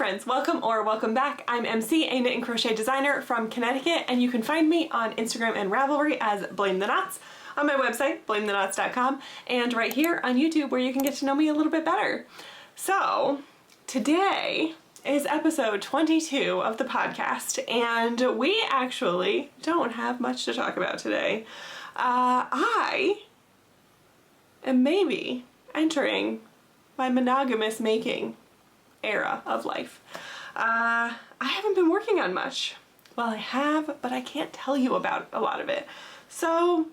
friends, welcome or welcome back. I'm MC, a knit and crochet designer from Connecticut, and you can find me on Instagram and Ravelry as Blame the Knots, on my website, blametheknots.com, and right here on YouTube where you can get to know me a little bit better. So today is episode 22 of the podcast, and we actually don't have much to talk about today. I am maybe entering my monogamous making era of life. I haven't been working on much. Well, I have, but I can't tell you about a lot of it. So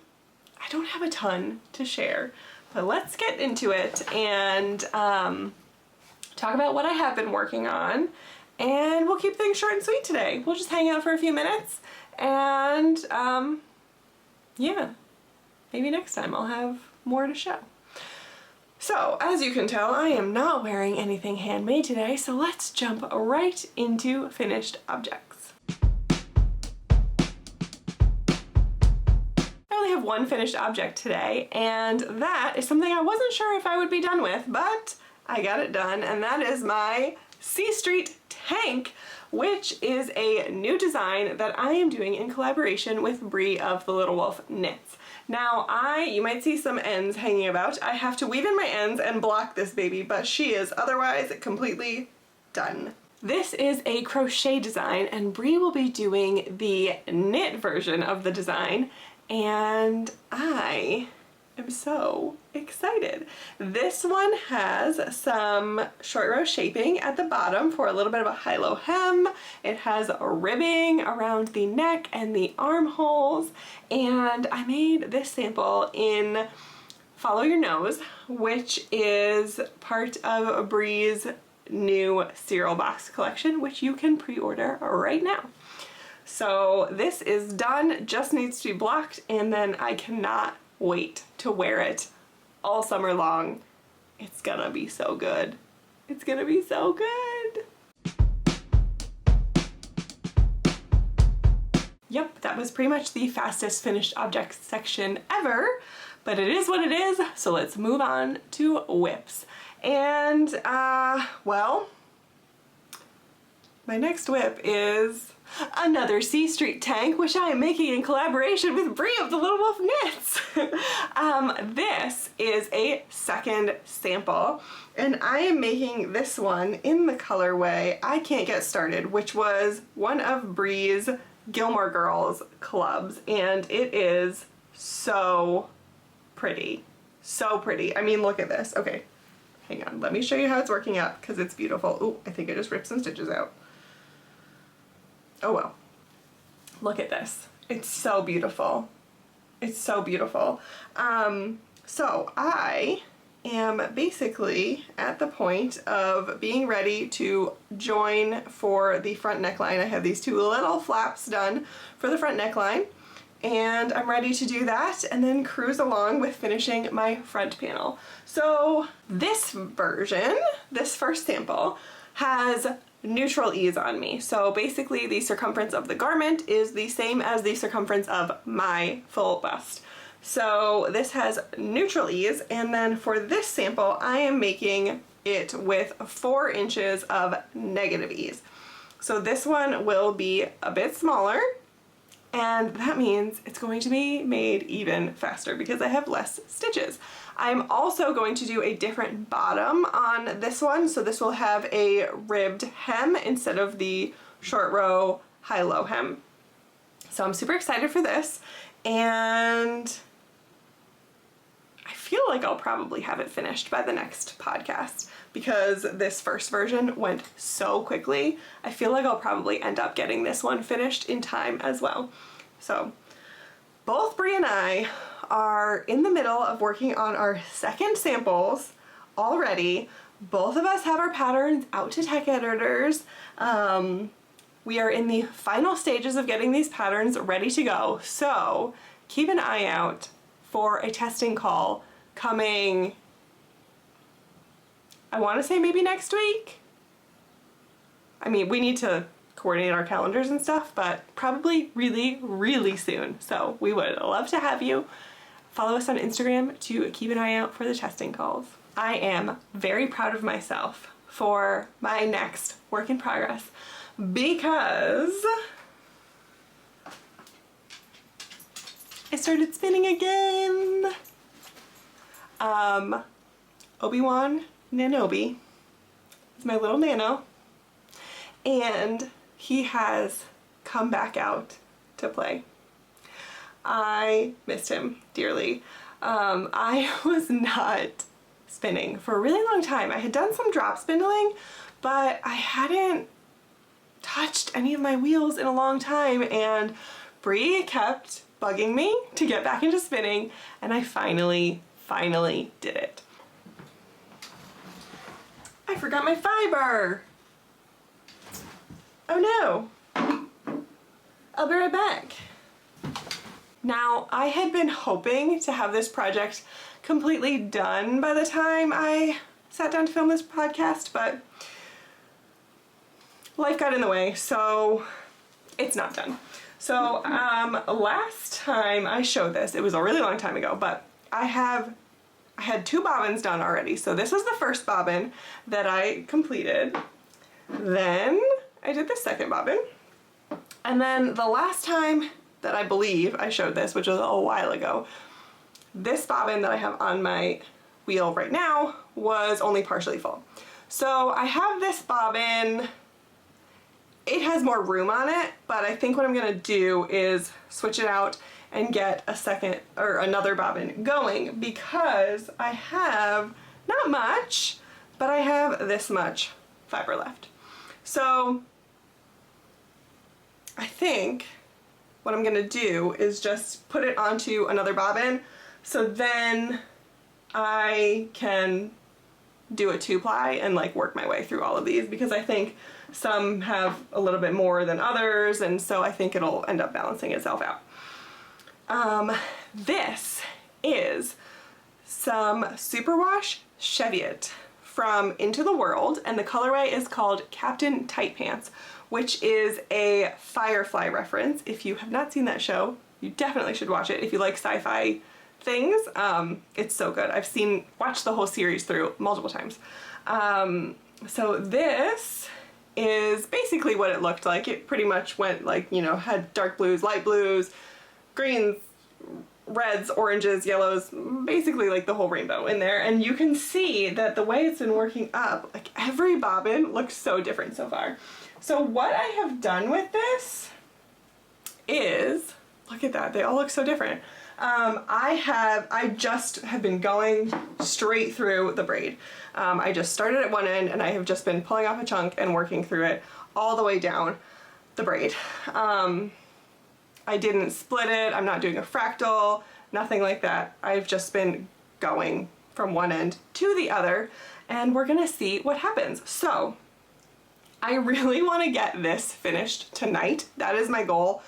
I don't have a ton to share, but let's get into it and talk about what I have been working on, and we'll keep things short and sweet today. We'll just hang out for a few minutes, and yeah, maybe next time I'll have more to show. So, as you can tell, I am not wearing anything handmade today, so let's jump right into finished objects. I only have one finished object today, and that is something I wasn't sure if I would be done with, but I got it done, and that is my C Street tank, which is a new design that I am doing in collaboration with Bree of The Little Wolf Knits. Now you might see some ends hanging about. I have to weave in my ends and block this baby, but she is otherwise completely done. This is a crochet design, and Bree will be doing the knit version of the design, and I am so excited. This one has some short row shaping at the bottom for a little bit of a high-low hem. It has a ribbing around the neck and the armholes, and I made this sample in Follow Your Nose, which is part of Bree's new cereal box collection, which you can pre-order right now. So this is done, just needs to be blocked, and then I cannot wait to wear it all summer long. It's gonna be so good. It's gonna be so good. Yep, that was pretty much the fastest finished objects section ever, but it is what it is, so let's move on to whips. And, well, my next whip is another C Street tank, which I am making in collaboration with Bree of The Little Wolf Knits. This is a second sample, and I am making this one in the colorway I Can't Get Started, which was one of Bree's Gilmore Girls clubs, and it is so pretty. So pretty. I mean, look at this. Okay, hang on. Let me show you how it's working out, because it's beautiful. Ooh, I think I just ripped some stitches out. Oh well, look at this. It's so beautiful. It's so beautiful. So I am basically at the point of being ready to join for the front neckline. I have these two little flaps done for the front neckline, and I'm ready to do that and then cruise along with finishing my front panel. So this version, this first sample, has neutral ease on me. So basically the circumference of the garment is the same as the circumference of my full bust. So this has neutral ease, and then for this sample I am making it with 4 inches of negative ease. So this one will be a bit smaller, and that means it's going to be made even faster because I have less stitches. I'm also going to do a different bottom on this one, so this will have a ribbed hem instead of the short row high-low hem. So I'm super excited for this, and I feel like I'll probably have it finished by the next podcast because this first version went so quickly. I feel like I'll probably end up getting this one finished in time as well. So both Bree and I are in the middle of working on our second samples already. Both of us have our patterns out to tech editors. We are in the final stages of getting these patterns ready to go, so keep an eye out for a testing call coming, I want to say maybe next week. I mean, we need to coordinate our calendars and stuff, but probably really, really soon. So we would love to have you. Follow us on Instagram to keep an eye out for the testing calls. I am very proud of myself for my next work in progress because I started spinning again. Obi-Wan Nanobi is my little nano, and he has come back out to play. I missed him dearly. I was not spinning for a really long time. I had done some drop spindling, but I hadn't touched any of my wheels in a long time, and Bree kept bugging me to get back into spinning, and I finally did it. I forgot my fiber. Oh no. I'll be right back. Now, I had been hoping to have this project completely done by the time I sat down to film this podcast, but life got in the way, so it's not done. So last time I showed this, it was a really long time ago, but I had 2 bobbins done already. So this was the first bobbin that I completed. Then I did the second bobbin. And then the last time that I believe I showed this, which was a while ago, this bobbin that I have on my wheel right now was only partially full. So I have this bobbin. It has more room on it, but I think what I'm gonna do is switch it out and get a second or another bobbin going because I have not much, but I have this much fiber left. So I think what I'm gonna do is just put it onto another bobbin, so then I can do a 2-ply and like work my way through all of these, because I think some have a little bit more than others, and so I think it'll end up balancing itself out. This is some Superwash Cheviot from Into the World, and the colorway is called Captain Tightpants, which is a Firefly reference. If you have not seen that show, you definitely should watch it if you like sci-fi things. It's so good. I've watched the whole series through multiple times. So this is basically what it looked like. It pretty much went like, you know, had dark blues, light blues, greens, reds, oranges, yellows, basically like the whole rainbow in there. And you can see that the way it's been working up, like every bobbin looks so different so far. So what I have done with this is, look at that, they all look so different. I just have been going straight through the braid. I just started at one end and I have just been pulling off a chunk and working through it all the way down the braid. I didn't split it, I'm not doing a fractal, nothing like that. I've just been going from one end to the other, and we're gonna see what happens. So I really want to get this finished tonight. That is my goal.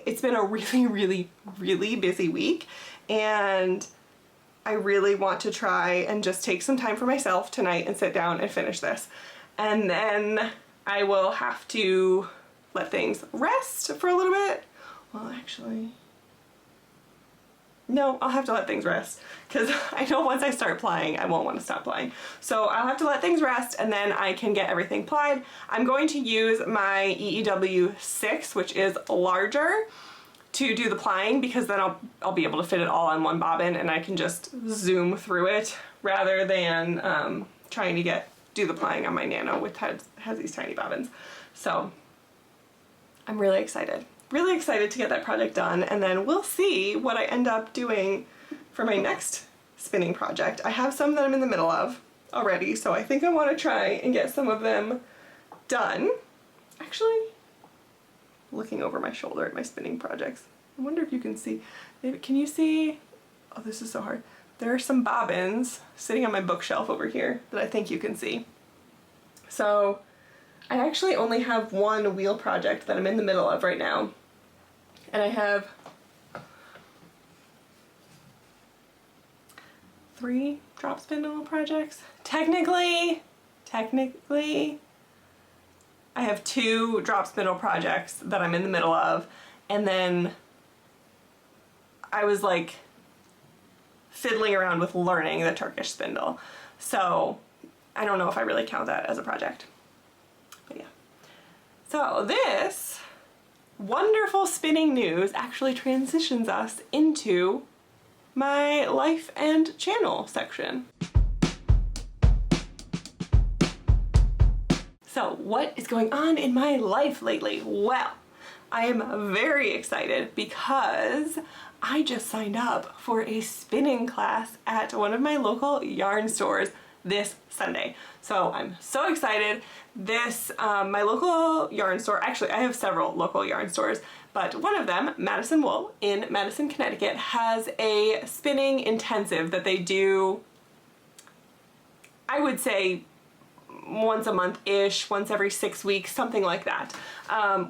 It's been a really busy week, and I really want to try and just take some time for myself tonight and sit down and finish this. And then I will have to let things rest for a little bit. Well, actually, no, I'll have to let things rest, because I know once I start plying, I won't want to stop plying. So I'll have to let things rest, and then I can get everything plied. I'm going to use my EEW 6, which is larger, to do the plying, because then I'll be able to fit it all on one bobbin, and I can just zoom through it rather than trying to do the plying on my Nano, which has these tiny bobbins. So I'm really excited. Really excited to get that project done, and then we'll see what I end up doing for my next spinning project. I have some that I'm in the middle of already, so I think I want to try and get some of them done. Actually, looking over my shoulder at my spinning projects, I wonder if you can see. Maybe, can you see? Oh, this is so hard. There are some bobbins sitting on my bookshelf over here that I think you can see. So I actually only have one wheel project that I'm in the middle of right now. And I have 3 drop spindle projects. Technically, I have 2 drop spindle projects that I'm in the middle of, and then I was like fiddling around with learning the Turkish spindle. So I don't know if I really count that as a project, but yeah. So this wonderful spinning news actually transitions us into my life and channel section. So what is going on in my life lately? Well, I am very excited because I just signed up for a spinning class at one of my local yarn stores this Sunday. So I'm so excited. This, my local yarn store, actually I have several local yarn stores, but one of them, Madison Wool in Madison, Connecticut, has a spinning intensive that they do, I would say, once a month-ish, once every 6 weeks, something like that.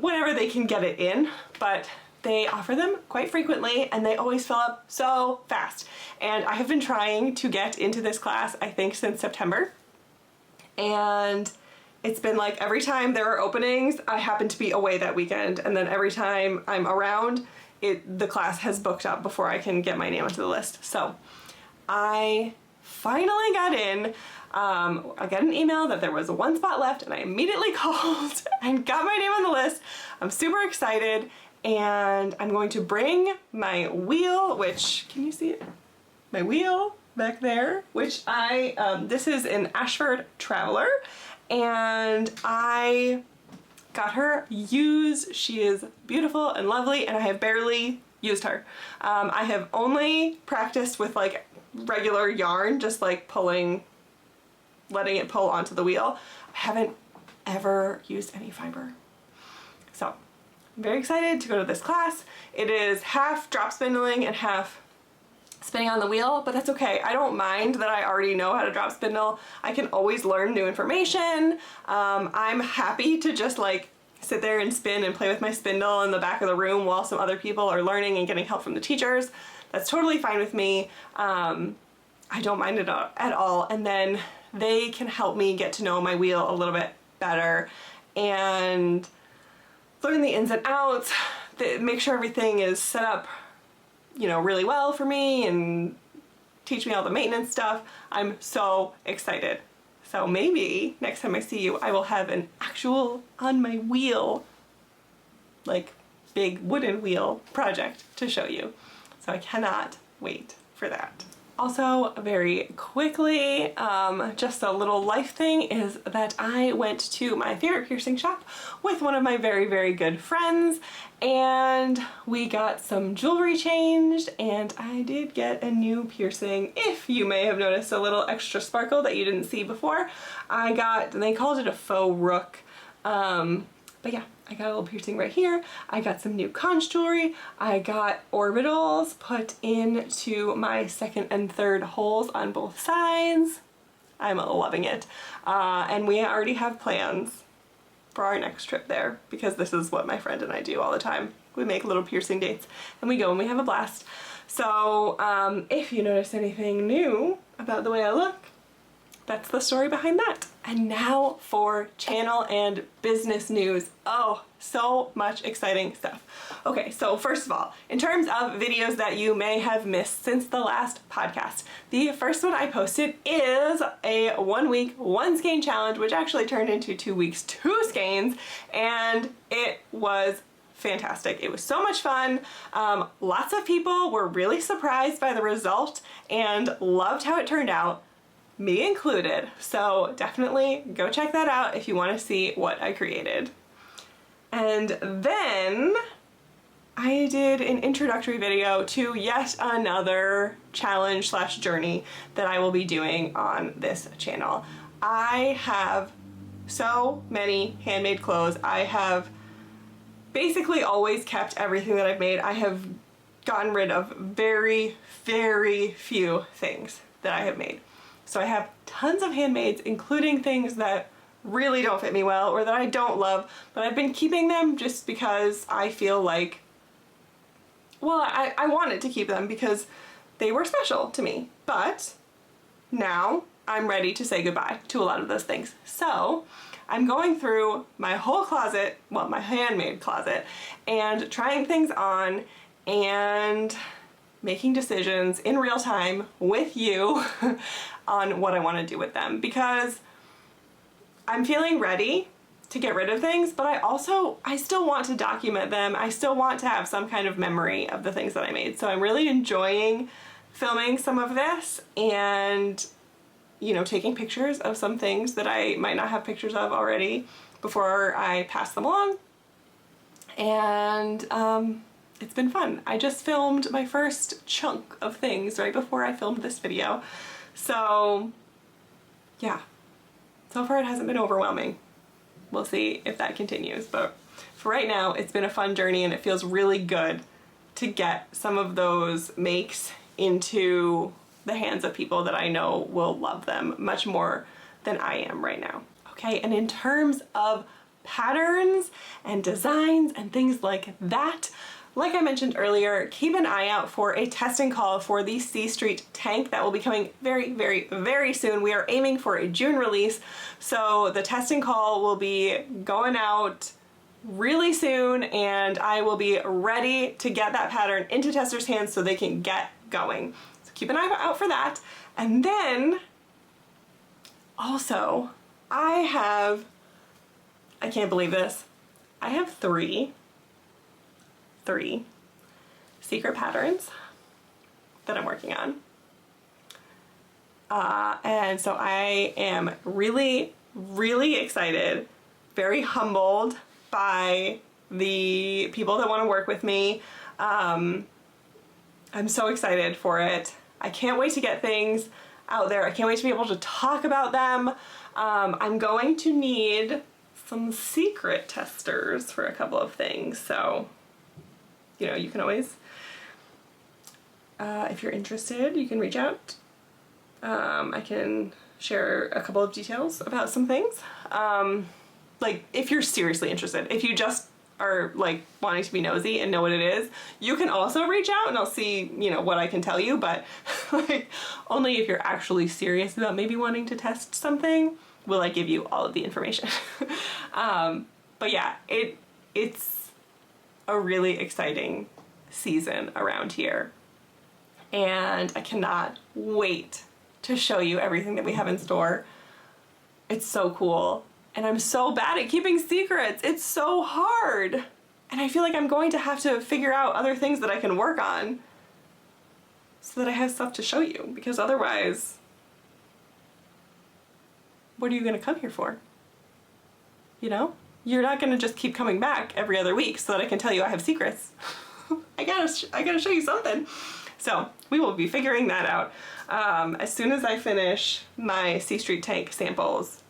Whenever they can get it in, but they offer them quite frequently and they always fill up so fast. And I have been trying to get into this class, I think, since September. And it's been like every time there are openings, I happen to be away that weekend, and then every time I'm around, the class has booked up before I can get my name onto the list. So I finally got in. I got an email that there was one spot left and I immediately called and got my name on the list. I'm super excited, and I'm going to bring my wheel, which, can you see it? My wheel back there, which this is an Ashford Traveler, and I got her used. She is beautiful and lovely, and I have barely used her. I have only practiced with like regular yarn, just like letting it pull onto the wheel. I haven't ever used any fiber. So I'm very excited to go to this class. It is half drop spindling and half spinning on the wheel, but that's okay. I don't mind that I already know how to drop spindle. I can always learn new information. I'm happy to just like sit there and spin and play with my spindle in the back of the room while some other people are learning and getting help from the teachers. That's totally fine with me. I don't mind it at all. And then they can help me get to know my wheel a little bit better and learn the ins and outs, make sure everything is set up, you know, really well for me, and teach me all the maintenance stuff. I'm so excited. So maybe next time I see you, I will have an actual on my wheel, like big wooden wheel project to show you. So I cannot wait for that. Also, very quickly, just a little life thing is that I went to my favorite piercing shop with one of my very, very good friends, and we got some jewelry changed, and I did get a new piercing. If you may have noticed a little extra sparkle that you didn't see before, they called it a faux rook. But yeah, I got a little piercing right here. I got some new conch jewelry. I got orbitals put into my second and third holes on both sides. I'm loving it. And we already have plans for our next trip there, because this is what my friend and I do all the time. We make little piercing dates and we go and we have a blast. So if you notice anything new about the way I look, that's the story behind that. And now for channel and business news. Oh, so much exciting stuff. Okay, so first of all, in terms of videos that you may have missed since the last podcast, the first one I posted is a 1 week, 1 skein challenge, which actually turned into 2 weeks, 2 skeins, and it was fantastic. It was so much fun. Lots of people were really surprised by the result and loved how it turned out, me included. So definitely go check that out if you want to see what I created. And then I did an introductory video to yet another challenge / journey that I will be doing on this channel. I have so many handmade clothes. I have basically always kept everything that I've made. I have gotten rid of very, very few things that I have made. So I have tons of handmaids, including things that really don't fit me well or that I don't love, but I've been keeping them just because I feel like, well, I wanted to keep them because they were special to me. But now I'm ready to say goodbye to a lot of those things. So I'm going through my whole closet, well, my handmade closet, and trying things on and making decisions in real time with you on what I want to do with them, because I'm feeling ready to get rid of things, but I still want to document them. I still want to have some kind of memory of the things that I made. So I'm really enjoying filming some of this and, you know, taking pictures of some things that I might not have pictures of already before I pass them along. And it's been fun. I just filmed my first chunk of things right before I filmed this video. So yeah, so far it hasn't been overwhelming. We'll see if that continues, but for right now it's been a fun journey and it feels really good to get some of those makes into the hands of people that I know will love them much more than I am right now. Okay, and in terms of patterns and designs and things like that, like I mentioned earlier, keep an eye out for a testing call for the C Street tank that will be coming very, very, very soon. We are aiming for a June release, so the testing call will be going out really soon and I will be ready to get that pattern into testers' hands so they can get going. So keep an eye out for that. And then also I can't believe this, I have three secret patterns that I'm working on. And so I am really, really excited, very humbled by the people that want to work with me. I'm so excited for it. I can't wait to get things out there. I can't wait to be able to talk about them. I'm going to need some secret testers for a couple of things, so you know, you can always, if you're interested, you can reach out. I can share a couple of details about some things. Like, if you're seriously interested, if you just are like wanting to be nosy and know what it is, you can also reach out and I'll see, you know, what I can tell you, but like only if you're actually serious about maybe wanting to test something will I give you all of the information. But yeah, it's a really exciting season around here and I cannot wait to show you everything that we have in store. It's so cool and I'm so bad at keeping secrets. It's so hard and I feel like I'm going to have to figure out other things that I can work on so that I have stuff to show you, because otherwise what are you gonna come here for? You know? You're not gonna just keep coming back every other week so that I can tell you I have secrets. I gotta show you something. So we will be figuring that out. As soon as I finish my C Street tank samples,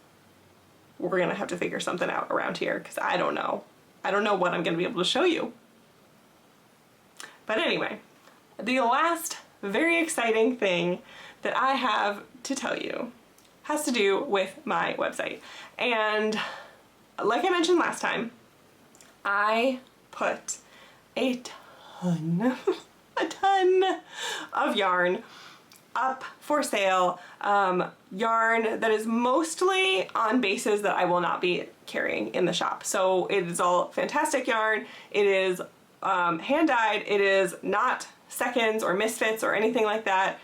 we're gonna have to figure something out around here because I don't know. I don't know what I'm gonna be able to show you. But anyway, the last very exciting thing that I have to tell you has to do with my website. And like I mentioned last time, I put a ton of yarn up for sale. Yarn that is mostly on bases that I will not be carrying in the shop. So it is all fantastic yarn. It is hand dyed. It is not seconds or misfits or anything like that.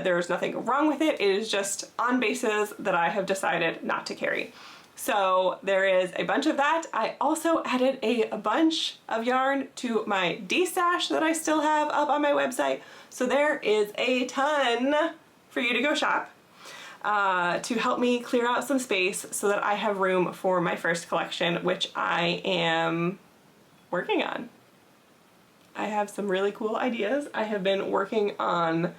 There's nothing wrong with it. It is just on bases that I have decided not to carry. So there is a bunch of that. I also added a bunch of yarn to my D-stash that I still have up on my website. So there is a ton for you to go shop to help me clear out some space so that I have room for my first collection, which I am working on. I have some really cool ideas. I have been working on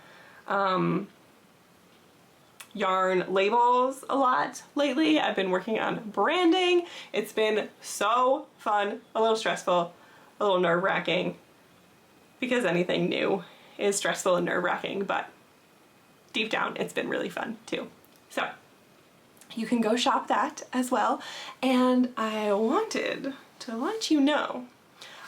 yarn labels a lot lately. I've been working on branding. It's been so fun, a little stressful, a little nerve-wracking, because anything new is stressful and nerve-wracking, but deep down it's been really fun too. So you can go shop that as well. And I wanted to let you know,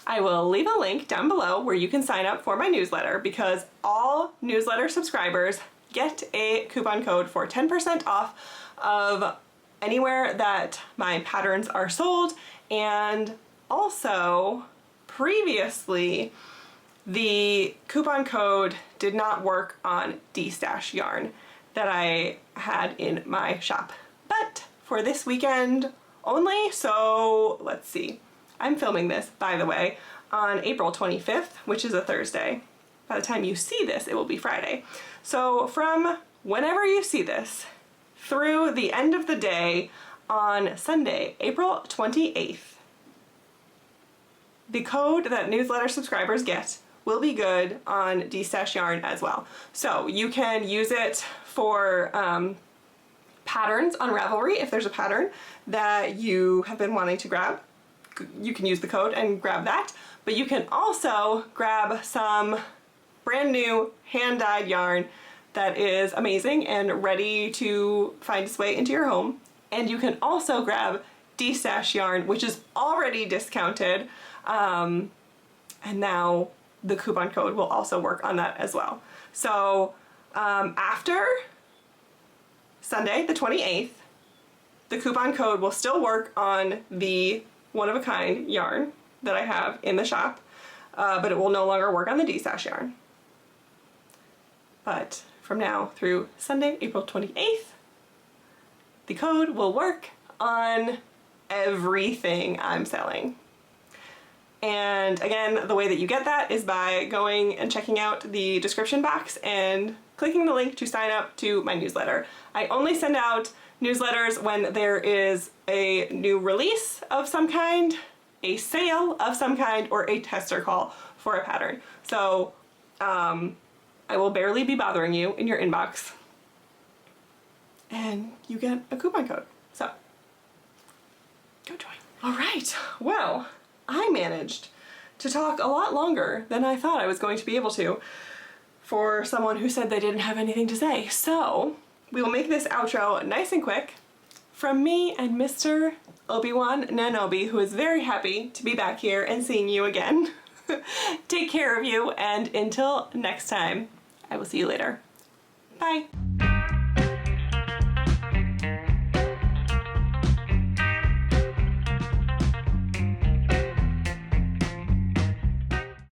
I will leave a link down below where you can sign up for my newsletter, because all newsletter subscribers get a coupon code for 10% off of anywhere that my patterns are sold. And also, previously, the coupon code did not work on D-stash yarn that I had in my shop. But for this weekend only. So let's see. I'm filming this, by the way, on April 25th, which is a Thursday. By the time you see this, it will be Friday. So from whenever you see this through the end of the day on Sunday, April 28th, the code that newsletter subscribers get will be good on D-Stash yarn as well. So you can use it for patterns on Ravelry. If there's a pattern that you have been wanting to grab, you can use the code and grab that. But you can also grab some brand new hand-dyed yarn that is amazing and ready to find its way into your home. And you can also grab D-Stash yarn, which is already discounted, and now the coupon code will also work on that as well. So after Sunday the 28th, the coupon code will still work on the one-of-a-kind yarn that I have in the shop, but it will no longer work on the D-Stash yarn. But from now through Sunday, April 28th, the code will work on everything I'm selling. And again, the way that you get that is by going and checking out the description box and clicking the link to sign up to my newsletter. I only send out newsletters when there is a new release of some kind, a sale of some kind, or a tester call for a pattern. So I will barely be bothering you in your inbox, and you get a coupon code. So go join. All right, well, I managed to talk a lot longer than I thought I was going to be able to for someone who said they didn't have anything to say. So we will make this outro nice and quick from me and Mr. Obi-Wan Nanobi, who is very happy to be back here and seeing you again. Take care of you, and until next time, I will see you later. Bye.